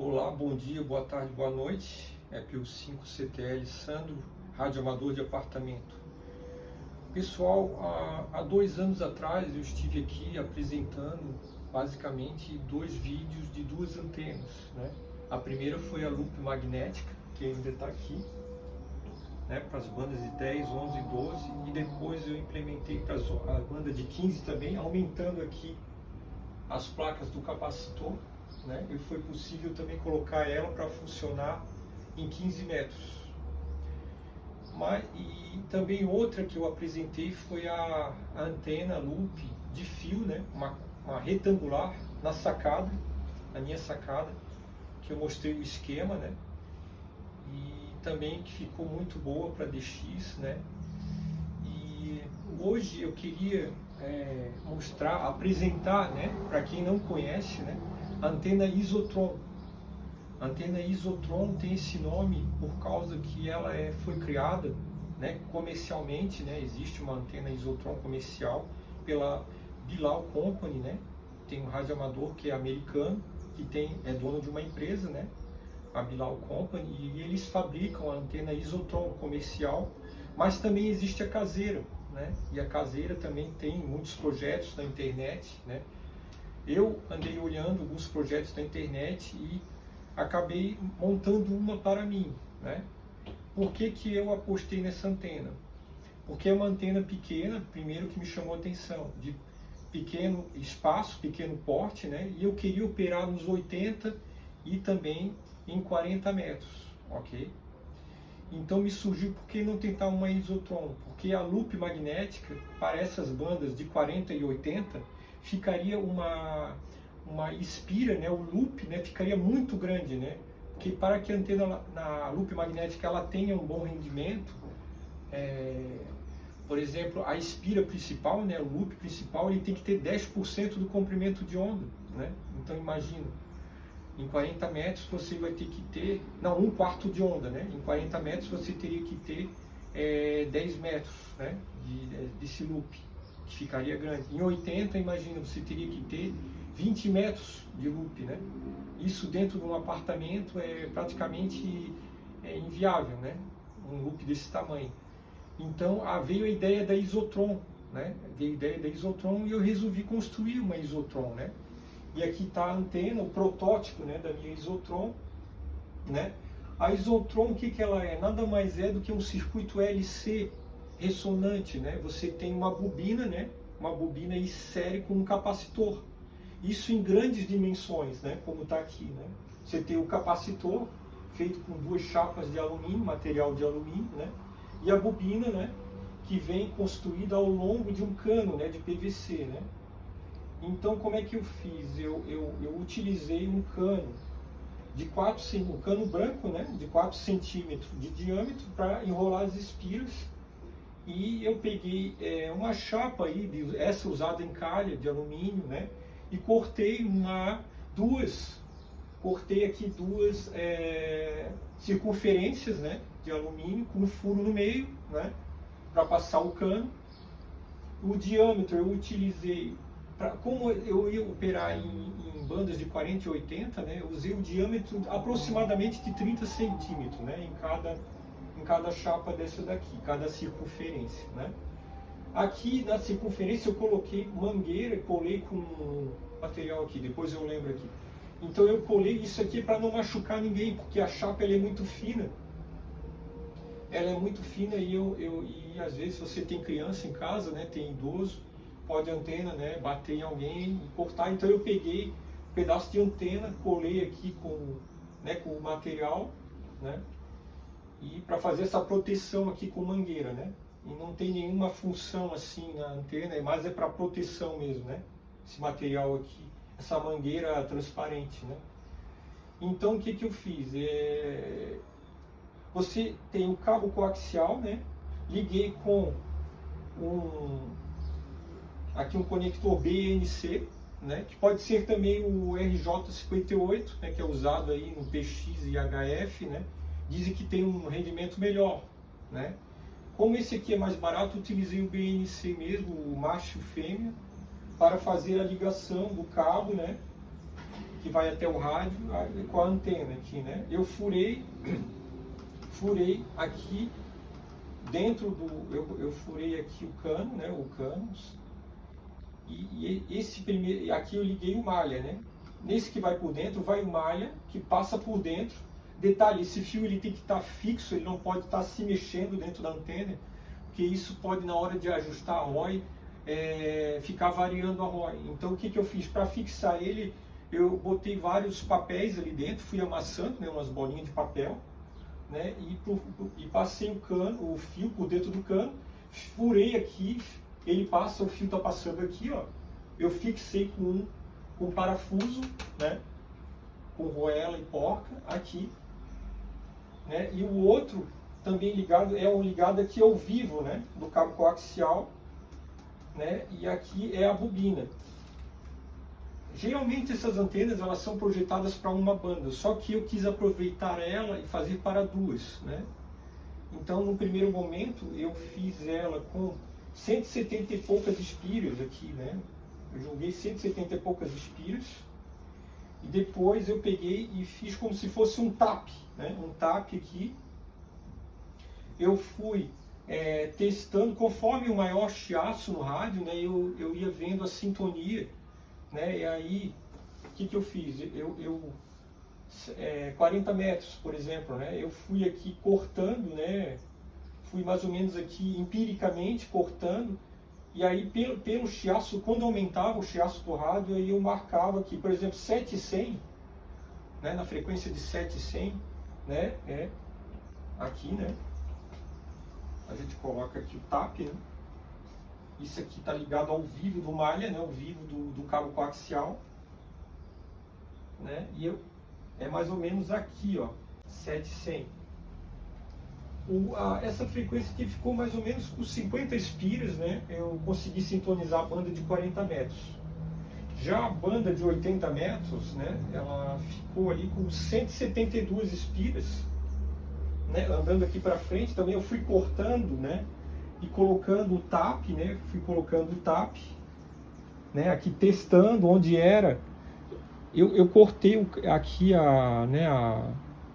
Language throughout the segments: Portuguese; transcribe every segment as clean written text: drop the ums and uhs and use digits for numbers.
Olá, bom dia, boa tarde, boa noite. É pelo 5CTL Sandro, rádio amador de apartamento. Pessoal, há 2 anos atrás eu estive aqui apresentando basicamente 2 vídeos de 2 antenas, né? A primeira foi a loop magnética, que ainda está aqui, né, para as bandas de 10, 11 e 12, e depois eu implementei para a banda de 15 também, aumentando aqui as placas do capacitor, né, e foi possível também colocar ela para funcionar em 15 metros. E também outra que eu apresentei foi a antena loop de fio, né, uma retangular na sacada, na minha sacada, que eu mostrei o esquema, né, e também que ficou muito boa para DX, né. E hoje eu queria mostrar, apresentar, né, para quem não conhece, né, a antena Isotron. A antena Isotron tem esse nome por causa que ela foi criada, né, comercialmente, né, existe uma antena Isotron comercial pela Bilal Company, né, tem um radioamador que é americano, que é dono de uma empresa, né, a Bilal Company, e eles fabricam a antena Isotron comercial, mas também existe a caseira, né, e a caseira também tem muitos projetos na internet, né. Eu andei olhando alguns projetos na internet e acabei montando uma para mim, né? Por que que eu apostei nessa antena? Porque é uma antena pequena, primeiro que me chamou a atenção, de pequeno espaço, pequeno porte, né? E eu queria operar nos 80 e também em 40 metros, ok? Então me surgiu, por que não tentar uma Isotron? Porque a loop magnética, para essas bandas de 40 e 80, ficaria uma espira, né, o loop, né, ficaria muito grande, né, porque para que a antena na loop magnética ela tenha um bom rendimento, por exemplo, a espira principal, né, o loop principal, ele tem que ter 10% do comprimento de onda, né, então imagina, em 40 metros você vai ter que ter, não, 1/4 de onda, né, em 40 metros você teria que ter 10 metros, né, desse loop, que ficaria grande. Em 80, imagina, você teria que ter 20 metros de loop, né? Isso dentro de um apartamento é praticamente inviável, né? Um loop desse tamanho. Então veio a ideia da Isotron, né? Veio a ideia da Isotron e eu resolvi construir uma Isotron, né? E aqui está a antena, o protótipo, né, da minha Isotron, né? A Isotron, o que que ela é? Nada mais é do que um circuito LC ressonante, né? Você tem uma bobina, né? Uma bobina em série com um capacitor. Isso em grandes dimensões, né? Como está aqui, né? Você tem o capacitor feito com 2 chapas de alumínio, material de alumínio, né? E a bobina, né? Que vem construída ao longo de um cano, né? De PVC, né? Então como é que eu fiz? Eu utilizei um cano um cano branco, né? De 4 centímetros de diâmetro para enrolar as espiras. E eu peguei uma chapa aí, essa usada em calha de alumínio, né? E cortei aqui duas circunferências, né? De alumínio com um furo no meio, né? Para passar o cano. O diâmetro eu utilizei, como eu ia operar em bandas de 40 e 80, né? Eu usei o diâmetro aproximadamente de 30 centímetros, né? Em cada chapa dessa daqui, cada circunferência, né? Aqui na circunferência eu coloquei mangueira, colei com material aqui, depois eu lembro aqui. Então eu colei isso aqui para não machucar ninguém, porque a chapa ela é muito fina. Ela é muito fina e às vezes você tem criança em casa, né? Tem idoso, pode a antena, né, bater em alguém e cortar. Então eu peguei um pedaço de antena, colei aqui com o material, né? E para fazer essa proteção aqui com mangueira, né? E não tem nenhuma função assim na antena, mas é para proteção mesmo, né? Esse material aqui, essa mangueira transparente, né? Então o que que eu fiz? Você tem um cabo coaxial, né? Liguei com aqui um conector BNC, né? Que pode ser também o RJ58, né? Que é usado aí no PX e HF, né? Dizem que tem um rendimento melhor, né? Como esse aqui é mais barato, utilizei o BNC mesmo, o macho e fêmea, para fazer a ligação do cabo, né? que vai até o rádio com a antena aqui, né? Eu furei aqui dentro do, eu furei aqui o cano, né? O cano, e esse primeiro, aqui eu liguei o malha, né? Nesse que vai por dentro, vai o malha que passa por dentro. Detalhe, esse fio ele tem que estar fixo, ele não pode estar se mexendo dentro da antena, porque isso pode, na hora de ajustar a ROI, ficar variando a ROI. Então o que eu fiz? Para fixar ele, eu botei vários papéis ali dentro, fui amassando, né, umas bolinhas de papel, né, e passei o fio por dentro do cano, furei aqui, ele passa, o fio está passando aqui, ó, eu fixei com um parafuso, né, com roela e porca aqui, né, e o outro também ligado, ligado aqui ao vivo, né, do cabo coaxial, né, e aqui é a bobina. Geralmente essas antenas elas são projetadas para uma banda, só que eu quis aproveitar ela e fazer para duas, né? Então no primeiro momento eu fiz ela com 170 e poucas espiras aqui, né? Eu joguei 170 e poucas espiras e depois eu peguei e fiz como se fosse um tap, né? Um tap aqui. Eu fui testando conforme o maior chiaço no rádio, né? Eu ia vendo a sintonia. Né? E aí, o que eu fiz? 40 metros, por exemplo, né? Eu fui aqui cortando, né? Fui mais ou menos aqui empiricamente cortando, e aí pelo chiaço, quando aumentava o chiaço do rádio, aí eu marcava aqui, por exemplo, 700, né? Na frequência de 700, né? Aqui, né? A gente coloca aqui o tap, né? Isso aqui está ligado ao vivo do malha, né? O vivo do cabo coaxial, né? E é mais ou menos aqui, ó, 700. Essa frequência aqui ficou mais ou menos com 50 espiras, né? Eu consegui sintonizar a banda de 40 metros. Já a banda de 80 metros, né? Ela ficou ali com 172 espiras, né? Andando aqui para frente também eu fui cortando, né? E colocando o tap, né? Fui colocando o tap, né? Aqui testando onde era. Eu cortei aqui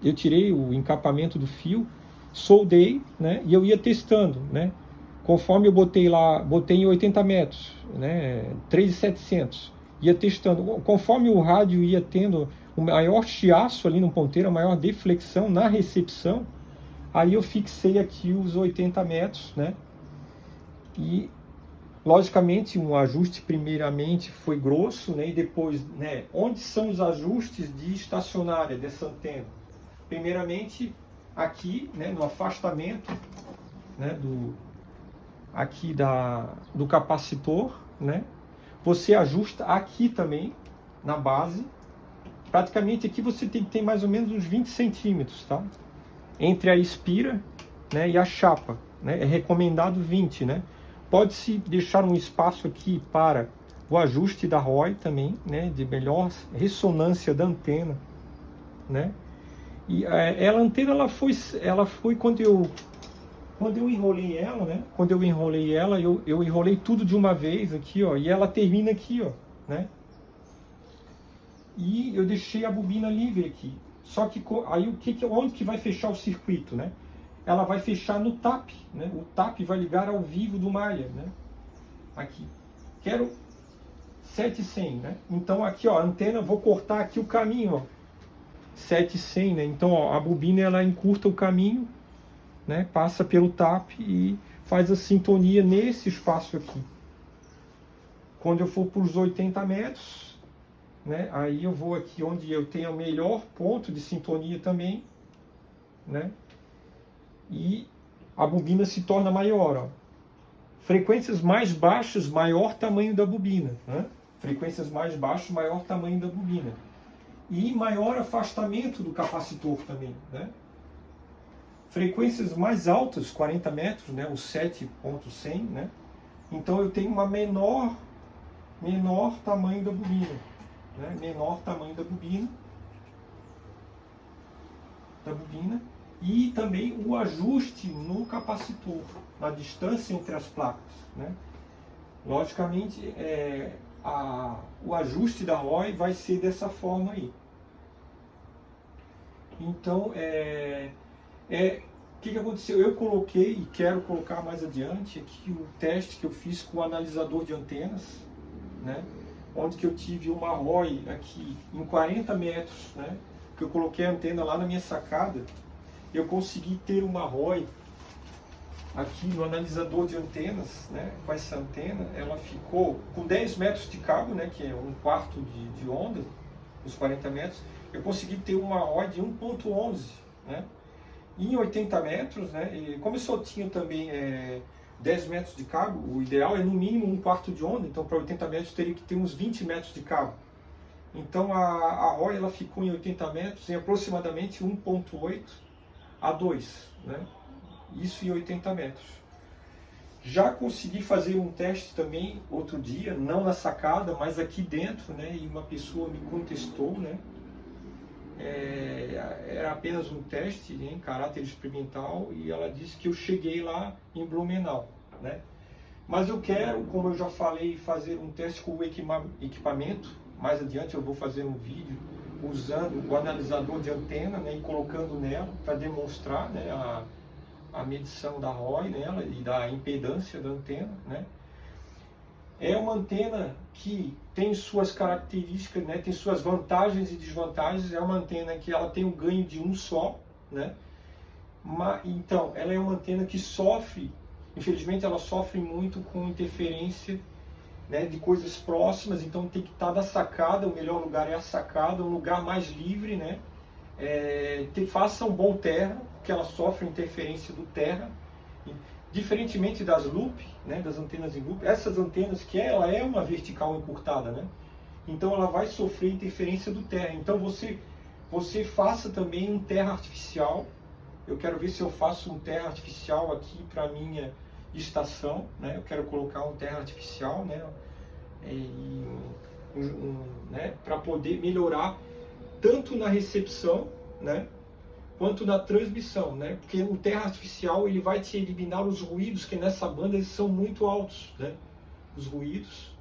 eu tirei o encapamento do fio, soldei, né? E eu ia testando, né? Conforme eu botei em 80 metros, né? 3.700, ia testando. Conforme o rádio ia tendo o maior chiaço ali no ponteiro, a maior deflexão na recepção, aí eu fixei aqui os 80 metros, né? E, logicamente, um ajuste primeiramente foi grosso, né? E depois, né? Onde são os ajustes de estacionária dessa antena? Primeiramente, aqui, né? No afastamento, né? Do capacitor, né? Você ajusta aqui também, na base. Praticamente aqui você tem que ter mais ou menos uns 20 centímetros, tá? Entre a espira, né? E a chapa, né? É recomendado 20, né? Pode-se deixar um espaço aqui para o ajuste da ROI também, né, de melhor ressonância da antena, né? E a antena ela foi quando eu enrolei ela, né? Quando eu enrolei ela, eu enrolei tudo de uma vez aqui, ó, e ela termina aqui, ó, né? E eu deixei a bobina livre aqui. Só que aí onde que vai fechar o circuito, né? Ela vai fechar no tap, né? O tap vai ligar ao vivo do malha, né? Aqui. Quero 700, né? Então aqui, ó, a antena, vou cortar aqui o caminho, ó. 700, né? Então, ó, a bobina ela encurta o caminho, né? Passa pelo tap e faz a sintonia nesse espaço aqui. Quando eu for para os 80 metros, né? Aí eu vou aqui onde eu tenho o melhor ponto de sintonia também, né? E a bobina se torna maior, ó. Frequências mais baixas, maior tamanho da bobina, né? Frequências mais baixas, maior tamanho da bobina. E maior afastamento do capacitor também, né? Frequências mais altas, 40 metros, né? O 7.100, né? Então eu tenho uma menor tamanho da bobina, né? Menor tamanho da bobina. E também o ajuste no capacitor, na distância entre as placas, né? Logicamente, o ajuste da ROI vai ser dessa forma aí. Então, o que aconteceu? Eu coloquei e quero colocar mais adiante aqui o teste que eu fiz com o analisador de antenas, né? Onde que eu tive uma ROI aqui em 40 metros, né? Que eu coloquei a antena lá na minha sacada, eu consegui ter uma ROI aqui no analisador de antenas, né? Com essa antena, ela ficou com 10 metros de cabo, né? Que é um quarto de onda, os 40 metros, eu consegui ter uma ROI de 1.11, né? Em 80 metros, né? E como eu só tinha também 10 metros de cabo, o ideal é no mínimo um quarto de onda, então para 80 metros teria que ter uns 20 metros de cabo. Então a ROI ela ficou em 80 metros em aproximadamente 1.8 a 2, né? Isso em 80 metros. Já consegui fazer um teste também outro dia, não na sacada, mas aqui dentro, né? E uma pessoa me contestou, né? Era apenas um teste, né, em caráter experimental, e ela disse que eu cheguei lá em Blumenau, né? Mas eu quero, como eu já falei, fazer um teste com o equipamento. Mais adiante eu vou fazer um vídeo usando o analisador de antena, né, e colocando nela para demonstrar, né, a medição da ROI nela e da impedância da antena, né? É uma antena que tem suas características, né, tem suas vantagens e desvantagens. É uma antena que ela tem um ganho de um só, né? Então, ela é uma antena que sofre, infelizmente ela sofre muito com interferência, né, de coisas próximas, então tem que estar da sacada, o melhor lugar é a sacada, um lugar mais livre, né? Faça um bom terra, porque ela sofre interferência do terra. Diferentemente das loop, né, das antenas em loop, essas antenas que ela é uma vertical encurtada, né? Então ela vai sofrer interferência do terra. Então você faça também um terra artificial. Eu quero ver se eu faço um terra artificial aqui para minha estação, né? Eu quero colocar um terra artificial, né? Né, para poder melhorar tanto na recepção, né, quanto na transmissão, né? Porque o terra artificial ele vai te eliminar os ruídos, que nessa banda eles são muito altos, né? Os ruídos.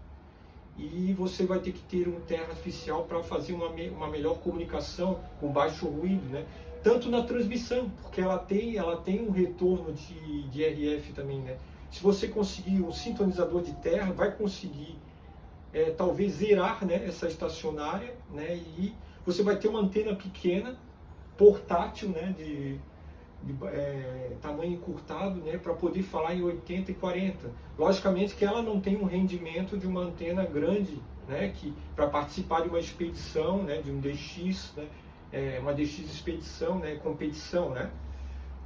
E você vai ter que ter um terra artificial para fazer uma melhor comunicação com baixo ruído, né? Tanto na transmissão, porque ela tem um retorno de RF também, né? Se você conseguir um sintonizador de terra, vai conseguir talvez zerar, né, essa estacionária, né? E você vai ter uma antena pequena, portátil, né, de tamanho encurtado, né, para poder falar em 80 e 40. Logicamente que ela não tem um rendimento de uma antena grande, né, que para participar de uma expedição, né, de um DX, né, uma DX expedição, né, competição, né.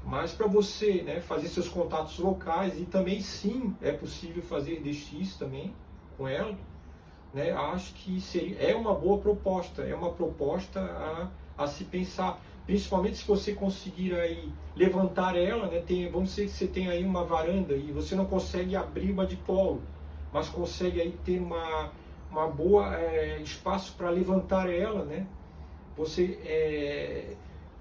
Mas para você, né, fazer seus contatos locais, e também sim é possível fazer DX também com ela, né, acho que é uma boa proposta, é uma proposta a se pensar, principalmente se você conseguir aí levantar ela, né, vamos dizer que você tem aí uma varanda e você não consegue abrir uma dipolo, mas consegue aí ter uma boa espaço para levantar ela, né, você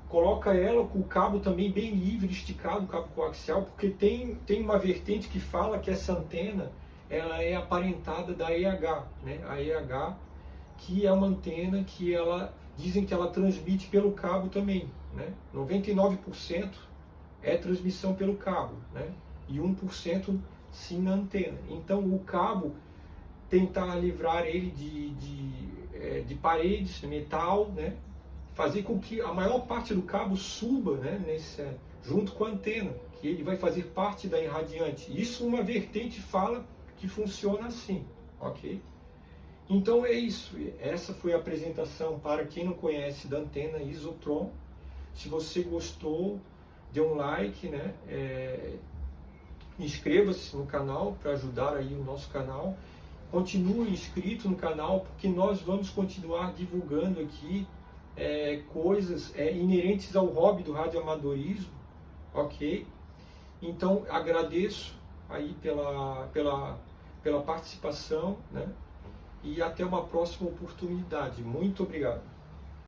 coloca ela com o cabo também bem livre, esticado, o cabo coaxial, porque tem uma vertente que fala que essa antena ela é aparentada da EH, né? A EH, que é uma antena que dizem que ela transmite pelo cabo também, né? 99% é transmissão pelo cabo, né? E 1% sim na antena. Então o cabo tentar livrar ele de paredes, metal, né? Fazer com que a maior parte do cabo suba, né? Junto com a antena, que ele vai fazer parte da irradiante. Isso uma vertente fala que funciona assim, ok? Então é isso, essa foi a apresentação para quem não conhece da antena Isotron. Se você gostou, dê um like, né? Inscreva-se no canal para ajudar aí o nosso canal. Continue inscrito no canal, porque nós vamos continuar divulgando aqui coisas inerentes ao hobby do radioamadorismo, ok? Então agradeço aí pela participação, né? E até uma próxima oportunidade. Muito obrigado.